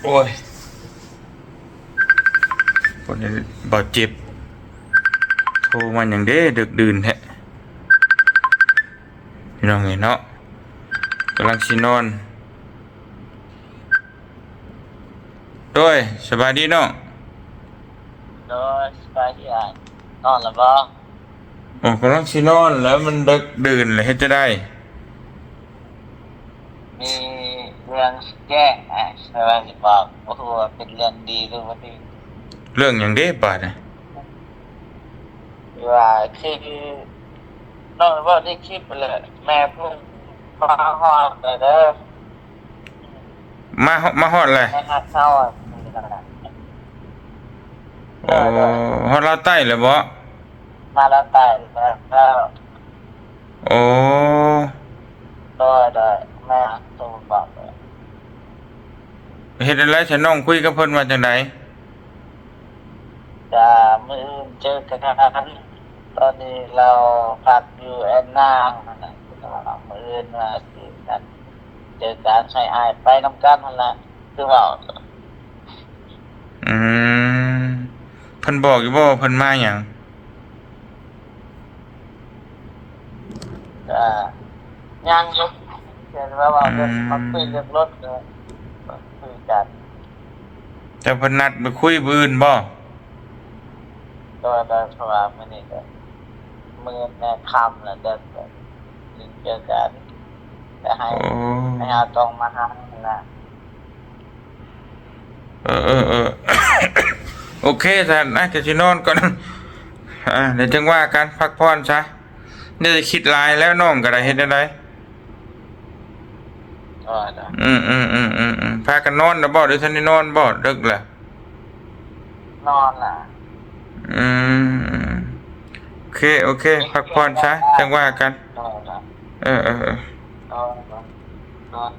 โอ้ยคนนี้บาดเจ็บโทรมาอย่างเด้ดึกดื่นแท้พี่น้องเห็นเนาะกำลังสินอนด้วยสบายดีเนาะโดยสบายดีอ่ะนอนแล้วบ่โอ้กำลังสินอนแล้วมันดึกดื่นเลยเฮ็ดจะได้มีเรื่องแจ้งสบายดีบอกโอ้โหเป็นเรื่องดีหรือว่าดีเรื่องอย่างเด้บาดน่ะว่าคือน้องว่าได้คลิปไปเลยแม่เพิ่งฟ้าฮอดเลยเด้อมาฮอดเลยแม่ฮักเข้าอ่ะโอ้ฮอดลาวใต้เลยบ่มาแล้วตายแล้วโอ้โดยแม่โทรบอกเลยเฮ็ดอะไรฉันน้องคุยกับเพิ่นว่าจังได๋จะมื้ออื่นเจอกันตอนนี้เราพักอยู่แอนนามื้ออื่นมาสิกันเจอกันให้อายไปนำกันนั่นแหละคือว่าอืมเพิ่นบอกอยู่บ่ว่าเพิ่นมาหยังยังยกเห็นว่าเรื่องมาคุยเรื่องรถเลยคุยกันแต่เพิ่นนัดไปคุยมื้ออื่นบ่ตัวโดยเพราะว่ามื้อนี้ก็มื้อแม่ค่ำแล้วเด้อเจอกันแต่ให้โอ้เอาตรงมาหานะ เออโอเคท่านจะสินอนก่อนเดี๋ยวจังว่ากันพักผ่อนซะนี่จะคิดหลายแล้วน้องก็ได้เฮ็ดจังได๋เด้อพากันนอนแล้วบ่หรือท่านได้นอนบ่ดึกแล้วนอนล่ะอืมโอเคพักผ่อนซะจังว่ากันนอนล่ะเออนอนนอน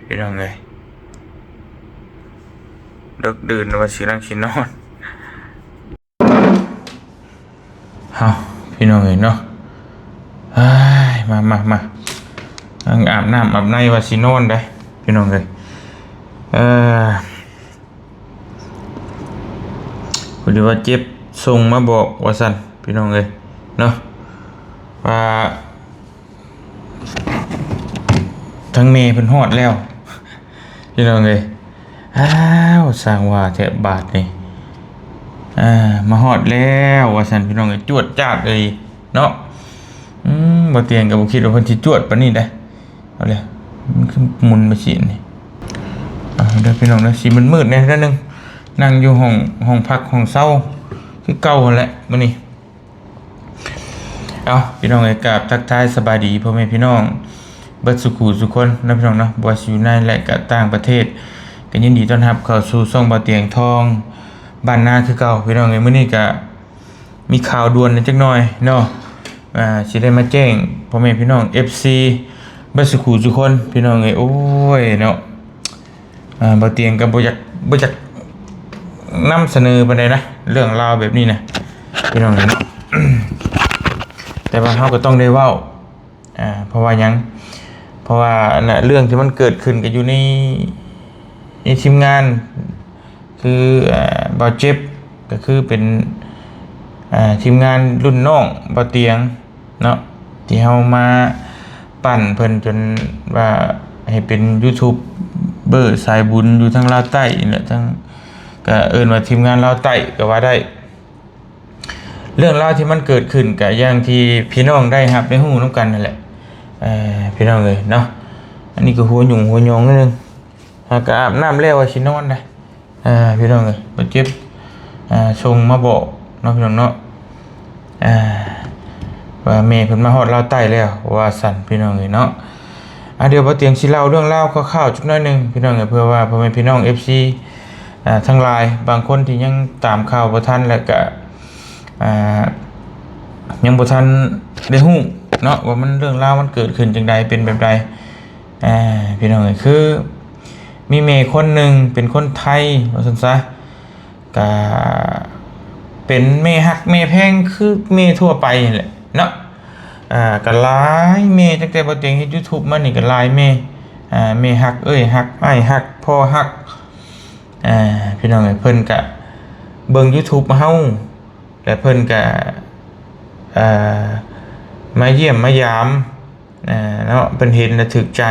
พี่น้องเอ้ยดึกดื่นว่าสินั่งสินอนเฮาพี่น้องเอ้ยเนาะมาอาบน้ำอาบในว่าสินอนได้พี่น้องเอ้ยพอดีว่าเจ็บส่งมาบอกว่าซั่นพี่น้องเอ้ยเนาะว่าทั้งเมย์เพิ่นฮอดแล้วพี่น้องเอ้ยสร้างว่าแทบบาทนี่มาฮอดแล้วว่าซั่นพี่น้องเอ้ยจวดจ้าดเลยเนาะบ่เตียงก็บ่คิดว่าเพิ่นสิจวดปานนี้ได้เอาเลยมันคือหมุนมาสินี่เด้อพี่น้องเด้อสิมืดๆแน่นิดนึงนั่งอยู่ห้องพักห้องเช่าคือเก่าหั่นแหละมื้อนี้พี่น้องเอ้ยกราบทักทายสบายดีพ่อแม่พี่น้องเบิดสุขุทุกคนนะพี่น้องเนาะบ่ว่าสิอยู่ในและก็ต่างประเทศก็ยินดีต้อนรับเข้าสู่ช่องบ่าวเตียงทองบ้านนาคือเก่าพี่น้องเอ้ยมื้อนี้ก็มีข่าวด่วนจักหน่อยเนาะสิได้มาแจ้งพ่อแม่พี่น้อง FC เบิดสุขุทุกคนพี่น้องเอ้ยโอ้ยเนาะบ่าวเตียงก็บ่อยากนำเสนอปานใดนะเรื่องราวแบบนี้นะพี่น้องเอ้ยเนาะ แต่ว่าเฮาก็ต้องได้เว้าเพราะว่าหยังเพราะว่าน่ะเรื่องที่มันเกิดขึ้นก็อยู่ในทีมงานคือบ่าวเจ็บก็คือเป็นทีมงานรุ่นน้องบ่าวเตียงเนาะที่เฮามาปั่นเพิ่นจนว่าให้เป็น YouTuber สายบุญอยู่ทางลาวใต้นี่แหละทั้งก็เอิ้นว่าทีมงานลาวใต้ก็ว่าได้เรื่องราวที่มันเกิดขึ้นก็อย่างที่พี่น้องได้รับได้ฮู้นํกันนั่นแหละพี่น้องเอ้ยเนาะอันนี้ก็หัวหยุ่งหัวยองนิดนึงหากอาบน้ำแล้วว่าสินอนได้พี่น้องเอ้ยบ่เจ็บส่งมาบอกเนาะพี่น้องเนาะว่าแม่เพิ่นมาฮอดลาวใต้แล้วว่าสั่นพี่น้องเอ้ยเนาะเดี๋ยวบ่เตียงสิเล่าเรื่องราวคร่าวๆจักหน่อยนึงพี่น้องเอ้ยเพื่อว่าพ่อแม่พี่น้อง FC ทั้งหลายบางคนที่ยังตามข่าวบ่ทันแล้วก็ยังบ่ทันได้ฮู้เนาะว่ามันเรื่องราวมันเกิดขึ้นจังใดเป็นแบบใดพี่น้องเอ้ยคือมีแม่คนหนึ่งเป็นคนไทยว่าซั่นซะก็เป็นแม่ฮักแม่แพงคือแม่ทั่วไปนี่แหละเนาะก็หลายแม่ตั้งแต่บ่เตียงเฮ็ด YouTube มานี่ก็หลายแม่ แม่ฮักเอ้ยฮักอ้ายฮักพ่อฮักพี่น้องเอ้ยเพิ่นก็เบิ่ง YouTube เฮาและเพิ่นก็มาเยี่ยมมายามเนาะเพิ่นเห็นแล้วถึกใจ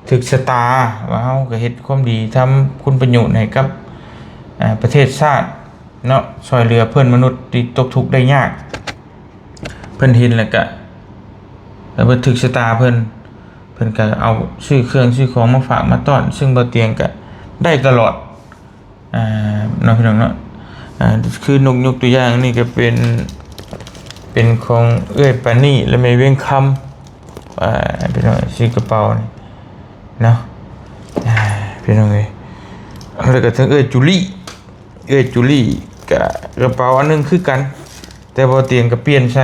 ถึกชะตาว่าเฮาก็เฮ็ดความดีทำคุณประโยชน์ให้กับประเทศชาติเนาะช่วยเหลือเพื่อนมนุษย์ที่ตกทุกข์ได้ยากเพิ่นเห็นแล้วก็เพิ่นถึกชะตาเพิ่นก็เอาซื้อเครื่องซื้อของมาฝากมาต้อนซึ่งบ่เตียงก็ได้ตลอดเนาะพี่น้องเนาะคือนกยกตัวอย่างนี่ก็เป็นของเอื้อยปานี่และแม่เวียงคำพี่น้องซื้อกระเป๋านี่เนาะพี่น้องเอ้ยแล้วก็ทั้งเอื้อยจุลี่กับกระเป๋าอันนึงคือกันแต่พอเตียงก็เปลี่ยนใ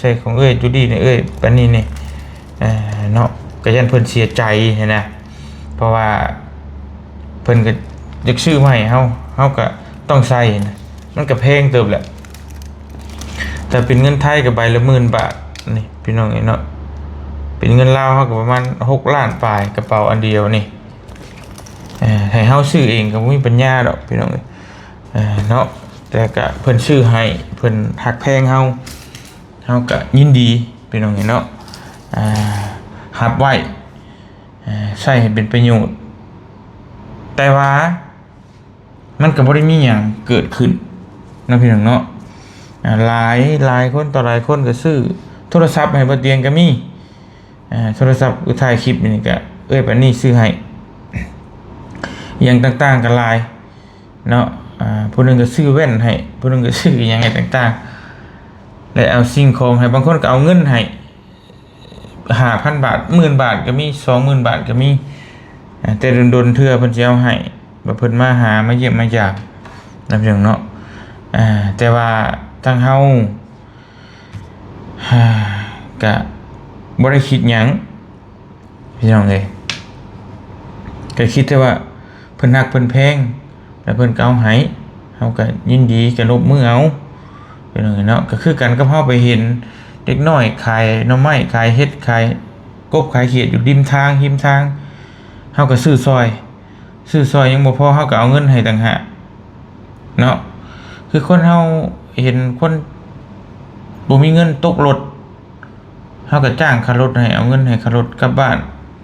ส่ของเอื้อยจุลี่นี่เอื้อยปานนี้นี่เนาะก็ยันเพิ่นเสียใจนะเพราะว่าเพิ่นก็อยากซื้อมาให้เฮาก็ต้องใส่นะมันก็แพงเติบแหละแต่เป็นเงินไทยก็ใบละ10,000 บาทนี่พี่น้องเนาะเป็นเงินลาวเฮาก็ประมาณ6 ล้านปลายกระเป๋าอันเดียวนี่ให้เฮาซื้อเองก็บ่มีปัญญาดอกพี่น้องเนาะแต่ก็เพิ่นซื้อให้เพิ่นฮักแพงเฮาก็ยินดีพี่น้องเนาะรับไว้ใช้ให้เป็นประโยชน์แต่ว่ามันก็บ่ได้มีหยังเกิดขึ้นนะพี่น้องเนาะหลายคนต่อหลายคนก็ซื้อโทรศัพท์ให้บ่เตียงก็มีโทรศัพท์ถ่ายคลิปนี่ก็เอ้ยปานนี้ซื้อให้อย่างต่างๆก็หลายเนาะผู้นึงก็ซื้อแว่นให้ผู้นึงก็ซื้อหยังไงต่างๆและเอาสิ่งของให้บางคนก็เอาเงินให้ 5,000 บาท 10,000 บาทก็มี 20,000 บาทก็มีแต่ดนๆเทื่อเพิ่นสิเอาให้บ่เพิ่นมาหามาเยี่ยมมายามนำเรื่องเนาะแต่ว่าทางเฮาก็บ่ได้คิดหยังพี่น้องเอ้ยก็คิดแต่ว่าเพิ่นฮักเพิ่นแพงแล้วเพิ่นก็เอาให้เฮาก็ยินดีก็ลบมือเอาพี่น้องเนาะก็คือกันกับเฮาไปเห็นเด็กน้อยขายหน่อไม้ขายเห็ดขายกบขายเขียดอยู่ริมทางเฮาก็ซื้อซอยยังบ่พอเฮาก็เอาเงินให้ต่างหากเนาะคือคนเฮาเห็นคนบ่มีเงินตกรถเฮาก็จ้างค่ารถให้เอาเงินให้ค่ารถกลับบ้าน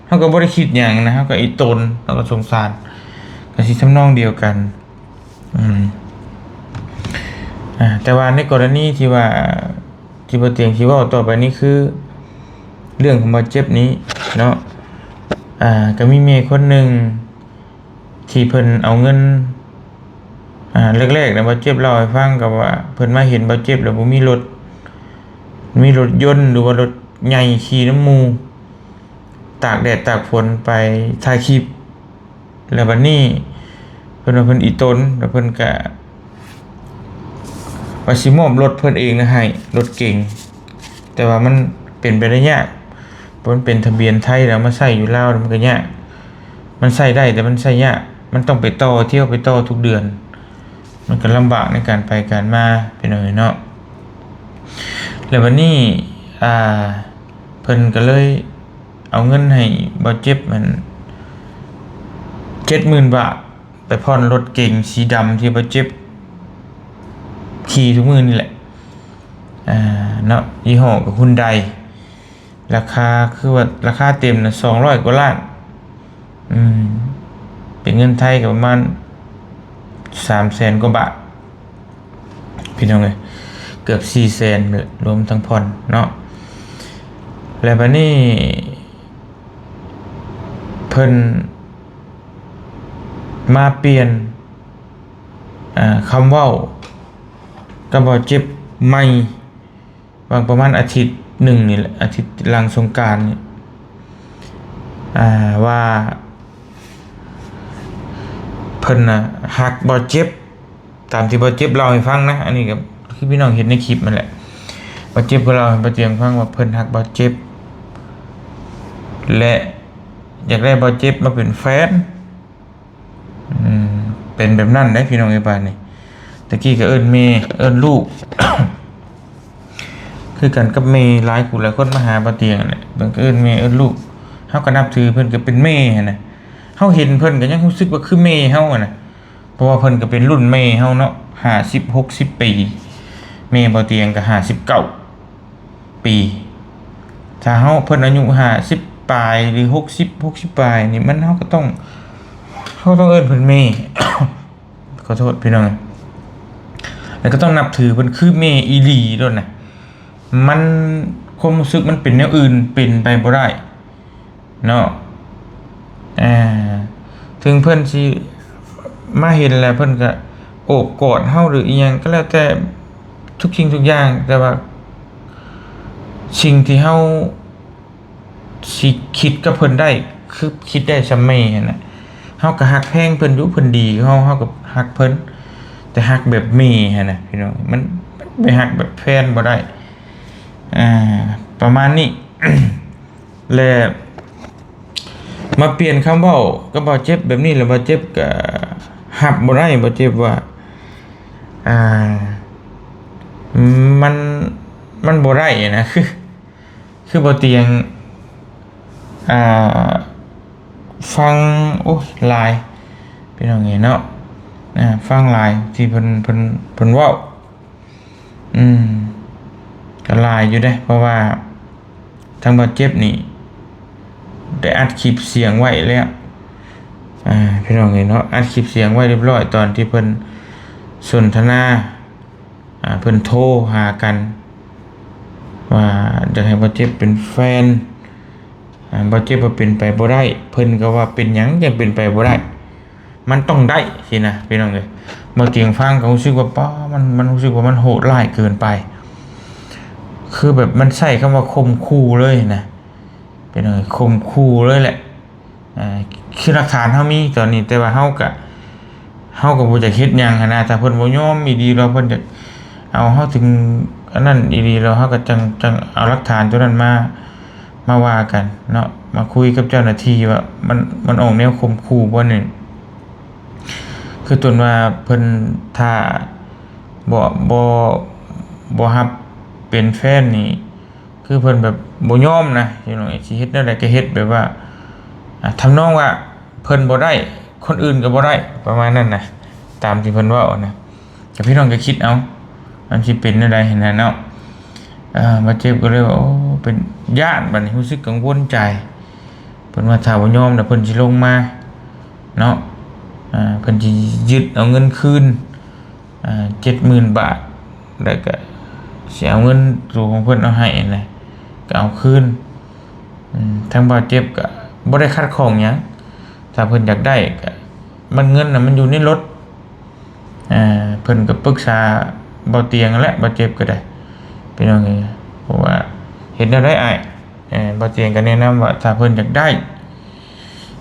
เฮาก็บ่ได้คิดหยังนะเฮาก็อีตนเฮาก็สงสารก็สิทำนองเดียวกันแต่ว่าในกรณีที่ว่าบ่เตียงที่เว้าต่อไปนี้คือเรื่องของบ่เจ็บนี้เนาะก็มีเมย์คนหนึ่งที่เพิ่นเอาเงินแรกๆนะบ่เจ็บเล่าให้ฟังก็ว่าเพิ่นมาเห็นบ่เจ็บแล้วบ่มีรถยนต์หรือว่ารถใหญ่ขี่น้ำหมู่ตากแดดตากฝนไปถ่ายคลิปแล้วบัดนี้เพิ่นว่าเพิ่นอีตนแล้วเพิ่นก็ว่าสิมอบรถเพิ่นเองนะให้รถเก่งแต่ว่ามันเป็นไปได้ยากเพราะมันเป็นทะเบียนไทยแล้วมาใช้อยู่ลาวมันก็ยากมันใช้ได้แต่มันใช้ยากมันต้องไปต่อเที่ยวไปต่อทุกเดือนมันก็ลำบากในการไปการมาเป็นหน่อยเนาะแล้ววันนี้เพิ่นก็เลยเอาเงินให้บ่เจ็บมัน 70,000 บาทไปผ่อนรถเก่งสีดำที่บ่เจ็บขี่ทุกมื้อนี่แหละเนาะยี่ห้อก็ฮุนไดราคาคือว่าราคาเต็มน่ะ200 กว่าล้านเป็นเงินไทยก็ประมาณ 300,000 กว่าบาทพี่น้องเอ้ยเกือบ 400,000 รวมทั้งผ่อนเนาะแล้วบัดนี้เพิ่นมาเปลี่ยนคำเว้าก็บ่เจ็บใหม่บางประมาณอาทิตย์หนึ่งนี่แหละอาทิตย์หลังสงกรานต์นี่ว่าเพิ่นน่ะฮักบ่เจ็บตามที่บ่เจ็บเล่าให้ฟังนะอันนี้ก็คือพี่น้องเห็นในคลิปนั่นแหละบ่เจ็บก็เล่าให้บ่เจียงฟังว่าเพิ่นฮักบ่เจ็บและอยากได้บ่เจ็บมาเป็นแฟนเป็นแบบนั้นได้พี่น้องไอ้บ้านนี่ตะกี้ก็เอิ้นแม่เอิ้นลูก คือกันกับแม่หลายผู้หลายคนมาหาบ่เตียงนั่นแหละเพิ่นก็เอิ้นแม่เอิ้นลูก เฮาก็นับถือเพิ่นก็เป็นแม่หั้นน่ะเฮาเห็นเพิ่นก็ยังรู้สึกว่าคือแม่เฮาอะน่ะเพราะว่าเพิ่นก็เป็นรุ่นแม่เฮาเนาะ50-60 ปีแม่บ่เตียงก็59 ปีถ้าเฮาเพิ่นอายุ50ปลายหรือ60ปลายนี่มันเฮาต้องเอิ้นเพิ่นแม่ ขอโทษพี่น้องแล้วก็ต้องนับถือเพิ่นคือแม่อีหลีด้วยนะมันความรู้สึกมันเป็นแนวอื่นเป็นไปบ่ได้เนาะถึงเพิ่นสิมาเห็นแล้วเพิ่นก็โอบกอดเฮาหรืออีหยังก็แล้วแต่ทุกสิ่งทุกอย่างแต่ว่าสิ่งที่เฮาสิคิดกับเพิ่นได้คือคิดได้ซำแม่นั่นน่ะเฮาก็ฮักแพงเพิ่นอยู่เพิ่นดีเฮาก็ฮักเพิ่นแต่ฮักแบบแม่หั่นน่ะพี่น้องมันไปฮักแบบแฟนบ่ได้ประมาณนี้ แล้วมาเปลี่ยนคำเว้าก็บ่เจ็บแบบนี้แล้วบ่เจ็บก็ฮับบ่ได้บ่เจ็บว่ามันบ่ได้นะ คือบ่เตียงฟังโอ้หลายพี่น้องเนาะฟังหลายที่เพิ่นเว้าก็หลายอยู่เด้เพราะว่าทางบ่เจ็บนี่ได้อัดคลิปเสียงไว้แล้วพี่น้องเนาะอัดคลิปเสียงไว้เรียบร้อยตอนที่เพิ่นสนทนาเพิ่นโทรหากันว่าอยากให้บ่เจ็บเป็นแฟนบ่เจ็บว่าเป็นไปบ่ได้เพิ่นก็ว่าเป็นหยังยังเป็นไปบ่ได้มันต้องได้สินะพี่น้องเอ้ยบ่เตียงฟังก็รู้สึกว่าป้ามันรู้สึกว่ามันโหดร้ายเกินไปคือแบบมันใช้คำว่าข่มขู่เลยนะเป็นไงข่มขู่เลยแหละคือหลักฐานเฮามีตอนนี้แต่ว่าเฮาก็บ่จะเฮ็ดหยังหันนะถ้าเพิ่นบ่ยอมอีดีเราเพิ่นจะเอาเฮาถึงอันนั้นอีดีเราเฮาก็จังเอาหลักฐานตัวนั้นมาว่ากันเนาะมาคุยกับเจ้าหน้าที่ว่ามันออกแนวข่มขู่บ่นี่คือตนว่าเพิ่นถ้าบ่รับเป็นแฟนนี่คือเพิ่นแบบบ่ยอมนะอยู่เนาะสิเฮ็ดแนวใดก็เฮ็ดแบบว่าทำนองว่าเพิ่นบ่ได้คนอื่นก็บ่ได้ประมาณนั้นนะตามที่เพิ่นเว้านะก็พี่น้องก็คิดเอามันสิเป็นแนวใดเห็นน่ะเนาะมาเจ็บก็เลยว่าโอ้เป็นญาติบัดนี้รู้สึกกังวลใจเพิ่นว่าถ้าบ่ยอมน่ะเพิ่นสิลงมาเนาะเพิ่นสิยึดเอาเงินคืน70,000 บาทแล้วก็สิเอาเงินตัวของเพิ่นเอาให้นะก็เอาคืนทางบ่เจ็บก็บ่ได้คัดของหยังถ้าเพิ่นอยากได้ก็มันเงินน่ะมันอยู่ในรถเพิ่นก็ปรึกษาบ่เตียงและบ่เจ็บก็ได้พี่น้องเอ้ยเพราะว่าเห็นแล้วได้อ้ายบ่เตียงก็แนะนำว่าถ้าเพิ่นอยากได้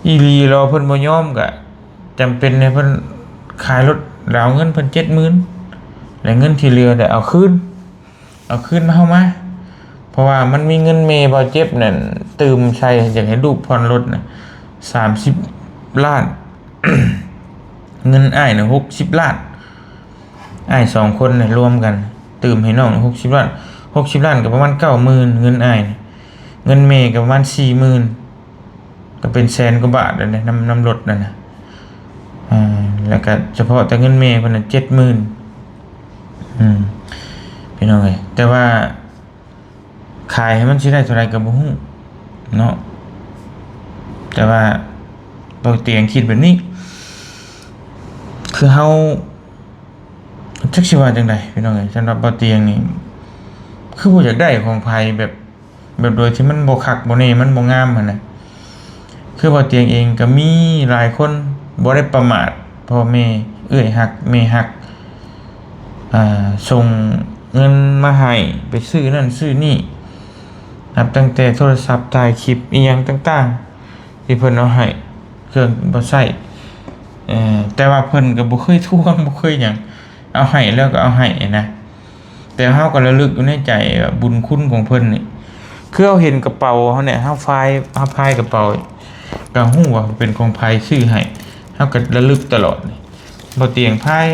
อีหลีรอเพิ่นบ่ยอมก็จำเป็นให้เพิ่นขายรถแล้วเอาเงินเพิ่น 70,000 แล้วเงินที่เหลือได้เอาคืนมาเฮามาเพราะว่ามันมีเงินเมบ่เจ็บนั่นตื่มใช้อยากให้ลูกผ่อนรถน่ะ30 ล้าน เงินอ้ายน่ะ60 ล้านอ้าย2คนน่ะรวมกันตื่มให้น้อง60 ล้าน60 ล้านก็ประมาณ 90,000 เงินอ้ายเงินเมก็ประมาณ 40,000 ก็เป็นแสนกว่าบาทแล้วนะน้ำรถนั่นน่ะแล้วก็เฉพาะแต่เงินเมเพิ่นน่ะ 70,000พี่น้องเอ้ยแต่ว่าขายให้มันสิได้เท่าไหร่ก็บ่ฮู้เนาะแต่ว่าบ่เตียงคิดแบบนี้คือเฮาจักสิว่าจังได๋พี่น้องเอ้ยสำหรับบ่เตียงนี่คือบ่อยากได้ของไผแบบโดยที่มันบ่คักบ่แน่มันบ่งามหั่นน่ะคือบ่เตียงเองก็มีหลายคนบ่ได้ประมาทพ่อแม่เอื้อยฮักแม่ฮักส่งเงินมาให้ไปซื้อนั่นซื้อนี่นับตั้งแต่โทรศัพท์ถ่ายคลิปอีหยังต่างๆที่เพิ่นเอาให้เครื่องบ่ใช้แต่ว่าเพิ่นก็บ่เคยทวงบ่เคยหยังเอาให้แล้วก็เอาให้นะแต่เฮาก็ระลึกอยู่ในใจว่าบุญคุณของเพิ่นนี่คือเราเห็นกระเป๋าเฮาเนี่ยเฮาพายกระเป๋าก็ฮู้ว่าเป็นของไผซื้อให้เฮาก็ระลึกตลอดนี่บ่เตียงพาย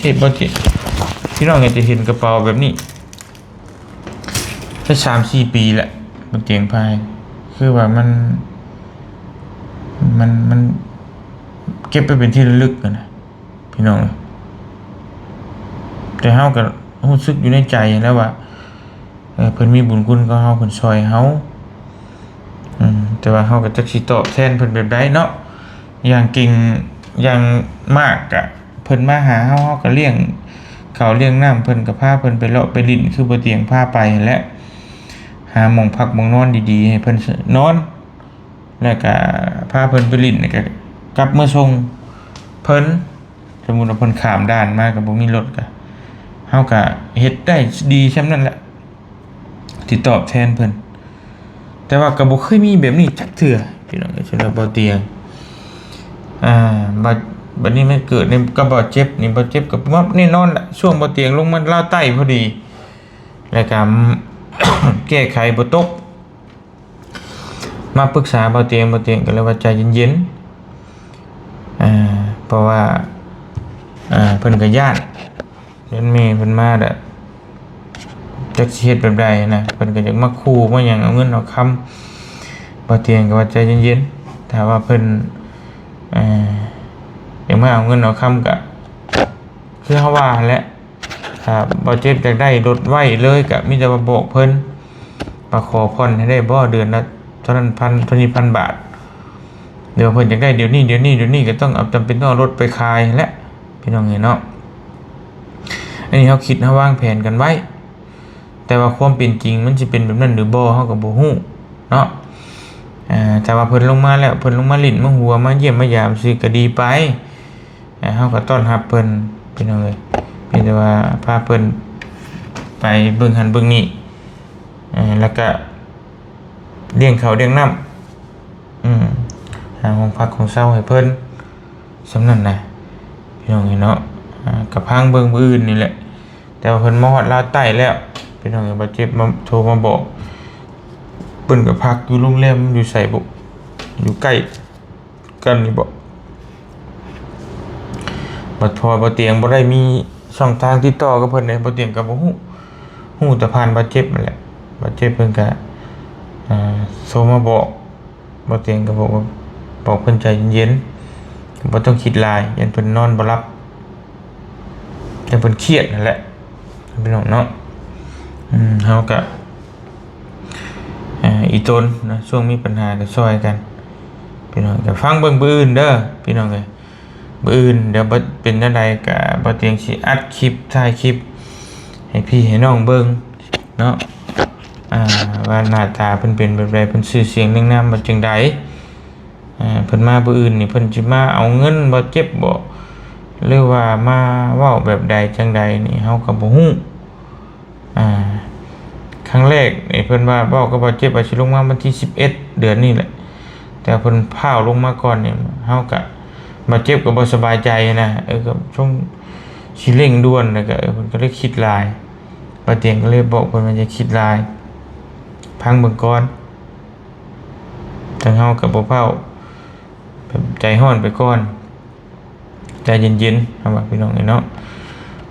เฮ็ดบ่ติพี่น้องก็จะเห็นกระเป๋าแบบนี้ได้ 3-4 ปีแล้วบ่เตียงพาย คือว่ามันเก็บไปเป็นที่ระลึกนะพี่น้องแต่เฮาก็รู้สึกอยู่ในใจแล้วว่าเพิ่นมีบุญคุณกับเฮาเพิ่นช่วยเฮาแต่ว่าเฮาก็จักสิตอบแทนเพิ่นแบบใดเนาะอย่างเก่งอย่างมากก็เพิ่นมาหาเฮาก็เลี้ยงข้าวเลี้ยงน้ำเพิ่นก็พาเพิ่นไปเลาะไปลิ้นคือบ่เตียงพาไปนั่นแหละหาหม้องพักหม้องนอนดีๆให้เพิ่นนอนแล้วก็พาเพิ่นไปลิ้นแล้วก็กลับมาส่งเพิ่นสมมุติว่าเพิ่นข้ามด่านมาก็บ่มีรถก็เฮาก็เฮ็ดได้ดีส่ำนั้นแหละที่ตอบแทนเพิ่นแต่ว่าก็บ่เคยมีแบบนี้จักเทื่อพี่น้องสำหรับบ่เตียงบัดนี้มันเกิดในก็บ่เจ็บนี่บ่เจ็บก็ว่าแน่นอนแหละช่วงบ่เตียงลงมาลาวใต้พอดีแล้วก็ แก้ไขบ่ตกมาปรึกษาบ่เตียงก็เลยว่าใจเย็นๆเพราะว่าเพิ่นก็ย้านเพิ่นแม่เพิ่นมาดะจักสิเฮ็ดแบบใดนะเพิ่นก็อยากมาขู่มาหยังเอาเงินเอาคำบ่เตียงก็ว่าใจเย็นๆถ้าว่าเพิ่นอยากมาเอาเงินเอาคำก็คือเฮาว่าแหละถ้าบ่เจ็บอยากได้รถไว้เลยก็มีแต่ว่าบอกเพิ่นมาขอผ่อนให้ได้บ่เดือนละเท่านั้น1,000เท่านี้1,000 บาทเดี๋ยวเพิ่นอยากได้เดี๋ยวนี้ก็ต้องเอาจำเป็นต้องเอารถไปขายแหละพี่น้องเนาะอันนี้เฮาคิดเฮาวางแผนกันไว้แต่ว่าความเป็นจริงมันสิเป็นแบบนั้นหรือบ่เฮาก็บ่ฮู้เนาะแต่ว่าเพิ่นลงมาแล้วเพิ่นลงมาลิ้นมาหัวมาเยี่ยมมายามซื่อก็ดีไปเฮาก็ต้อนรับเพิ่นพี่น้องเอ้ยเพียงแต่ว่าพาเพิ่นไปเบิ่งหันเบิ่งนี่แล้วก็เลี้ยงข้าวเลี้ยงน้ำหาห้องพักของเช่าให้เพิ่นสำนั้นน่ะพี่น้องเอ้ยเนาะก็พังเบิ่งมื้ออื่นนี่แหละแต่ว่าเพิ่นมาฮอดลาวใต้แล้วพี่น้องเอ้ยบ่เจ็บมาโทรมาบอกเพิ่นก็พักอยู่โรงแรมอยู่ไสบ่อยู่ใกล้กันนี่บ่บัดพอบ่เตียงบ่ได้มีช่องทางติดต่อกับเพิ่นเลยบ่เตียงก็บ่ฮู้แต่ผ่านบ่เจ็บนั่นแหละบ่เจ็บเพิ่นก็โทรมาบอกบ่เตียงก็บอกว่าบอกเพิ่นใจเย็นๆบ่ต้องคิดหลายยันเพิ่นนอนบ่หลับยันเพิ่นเครียดนั่นแหละพี่น้องเนาะเฮาก็อีตนนะช่วงมีปัญหาก็ช่วยกันพี่น้องก็ฟังเบิ่งบื้ออื่นเด้อพี่น้องเอ้ยมื้ออื่นเดี๋ยวบ่เป็นจังได๋ก็บ่เตียงสิอัดคลิปถ่ายคลิปให้พี่ให้น้องเบิ่งเนาะว่าหน้าตาเพิ่นเป็นแบบใดเพิ่นชื่อเสียงเรียงนามว่าจังไดเพิ่นมามื้ออื่นนี่เพิ่นสิมาเอาเงินบ่เจ็บบ่หรือว่ามาเว้าแบบใดจังใดนี่เฮาก็บ่ฮู้ครั้งแรกนี่เพิ่นว่าเว้าก็บ่เจ็บว่าสิลงมาวันที่11เดือนนี้แหละแต่เพิ่นพาวลงมาก่อนนี่เฮาก็บ่เจ็บก็บ่สบายใจนะก็ช่วงสิเร่งด่วนแล้วก็เพิ่นก็เลยคิดหลายบ่เตียงก็เลยบอกเพิ่นว่าอย่าคิดหลายพังเบิ่งก่อนทางเฮาก็บ่เฝ้าแบบใจร้อนไปก่อนใจเย็นๆเฮาว่าพี่น้องเนาะ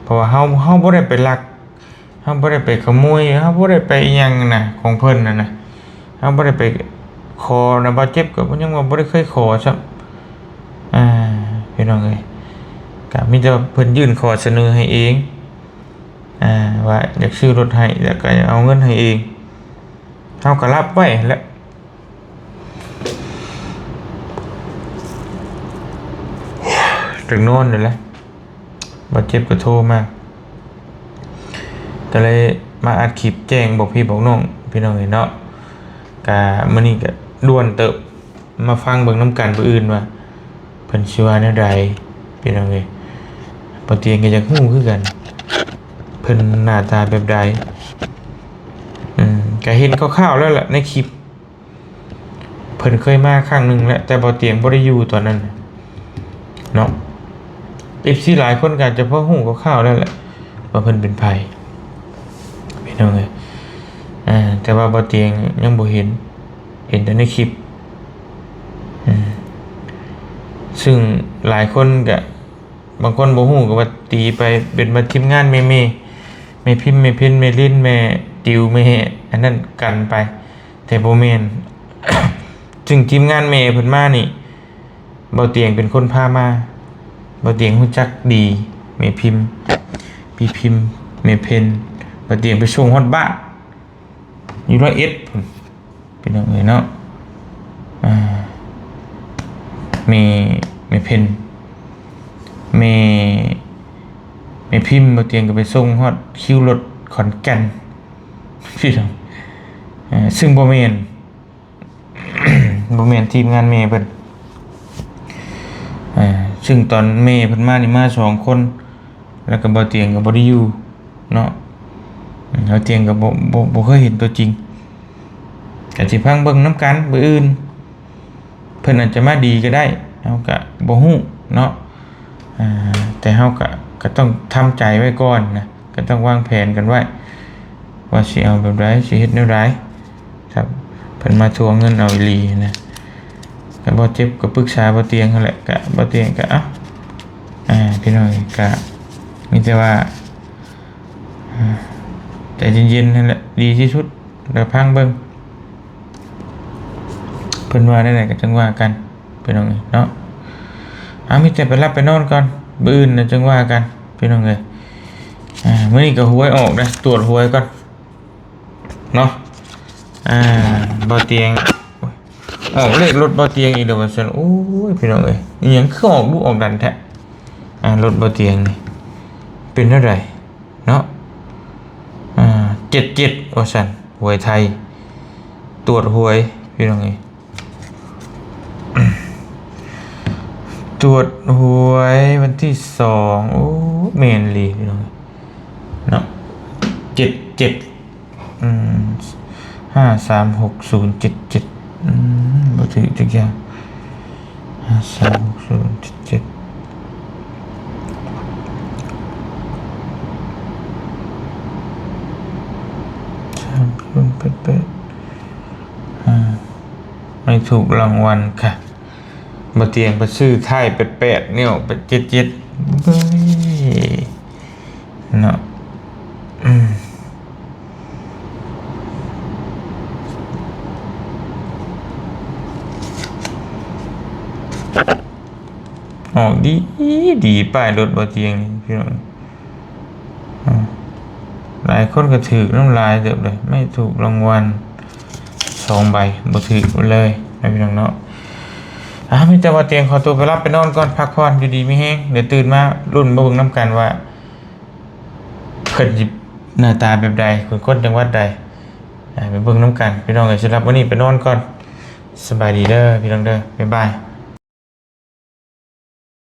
เพราะว่าเฮาบ่ได้ไปลักเฮาบ่ได้ไปขโมยเฮาบ่ได้ไปหยังน่ะของเพิ่นน่ะเฮาบ่ได้ไปขอนะบ่เจ็บก็ยังว่าบ่ได้เคยขอซับพี่น้องเอ้ยก็มีแต่เพิ่นยื่นข้อเสนอให้เองว่าอยากซื้อรถให้แล้วก็เอาเงินให้เองเฮาก็รับไว้แหละถึงโน่นเลยแหละบ่เจ็บก็โทรมาก็เลยมาอัดคลิปแจ้งบอกพี่บอกน้องพี่น้องเนาะก็มื้อนี้ก็ด่วนเติบมาฟังเบิ่งนำกันผู้อื่นว่าเพิ่นสิว่าแนวใดพี่น้องเอ้ยบ่เตียงก็อยากฮู้คือกันเพิ่นหน้าตาแบบใดก็เห็นคร่าวๆแล้วล่ะในคลิปเพิ่นเคยมาครั้งนึงแล้วแต่บ่เตียงบ่ได้อยู่ตอนนั้นเนาะFC หลายคนก็จะพอฮู้คร่าวๆแล้วแหละว่าเพิ่นเป็นไผพี่น้องเอ้ยแต่ว่าบ่เตียงยังบ่เห็นแต่ในคลิปซึ่งหลายคนก็บางคนบ่ฮู้ก็ว่าตีไปเป็นมาทีมงานแม่พิมพ์แม่ลิ้นแม่ติวแม่อันนั้นกันไปแต่บ่แม่น จึงทีมงานเมย์เพิ่นมานี่เบาเตียงเป็นคนพามาเบาเตียงรู้จักดีเมพิมพ์พี่พิมพ์เมเพนเบาเตียงไปส่งฮอดบ้านอยู่ร้อยเอ็ดพุ่นเป็นจังไงเนาะเมเพนเมพิมพ์เบาเตียงก็ไปส่งฮอดคิวรถขอนแก่นพี่น้องซึ่งบ่แม่น บ่แม่นทีมงานเมย์เพิ่นซึ่งตอนเมย์เพิ่นมานี่มา2คนแล้วก็บ่เตียงก็บ่ได้อยู่เนาะบ่เตียงก็บ่เคยเห็นตัวจริงก็สิพังเบิ่งนำกันมื้ออื่นเพิ่นอาจจะมาดีก็ได้เฮาก็บ่ฮู้เนาะแต่เฮาก็ต้องทำใจไว้ก่อนนะก็ต้องวางแผนกันไว้ว่าสิเอาแบบใดสิเฮ็ดแนวใดครับเพิ่นมาทวงเงินเอาอีหลีนะก็บ่เจ็บก็ปรึกษาบ่เตียงนั่นแหละก็บ่เตียงก็พี่น้องก็มีแต่ว่าใจเย็นๆนั่นแหละดีที่สุดแล้วพังเบิ่งเพิ่นว่าได้ไหนก็จังว่ากันพี่น้องเนาะมีแต่ไปรับไปนอนก่อนมื้ออื่นน่ะจังว่ากันพี่น้องเอ้ยมื้อนี้ก็หวยออกนะตรวจหวยก่อนเนาะบ่เตียงออกเลขรถบ่เตียงอีกเด้อว่าซั่นโอ้ยพี่น้องเอ้ยอีหยังคือออกลูกออกดันแท้รถบ่เตียงนี่เป็นเท่าไหร่เนาะ77ว่าซั่นหวยไทยตรวจหวยพี่น้องเอ้ยตรวจหวยวันที่2โอ้แม่นลีพี่น้องเนาะ77 536077บ่ถือจักอย่าง536077ไม่ถูกรางวัลค่ะมาเตียงไปซื้อไทย88เนี่ยไป77เฮ้ยเนาะออกดีป้ายรถบ่เตียงนี่พี่น้องหลายคนก็ถือน้ำลายเติบเลยไม่ถูกรางวัล2 ใบบ่ถือเลยนะพี่น้องเนาะมีแต่ว่าเตียงขอตัวไปรับไปนอนก่อนพักผ่อนอยู่ดีมีแฮงเดี๋ยวตื่นมารุ่นมาเบิ่งนำกันว่าเพิ่นสิหน้าตาแบบใดคนจังหวัดใดไปเบิ่งนำกันพี่น้องก็สิรับวันนี้ไปนอนก่อนสบายดีเด้อพี่น้องเด้อบ๊ายบาย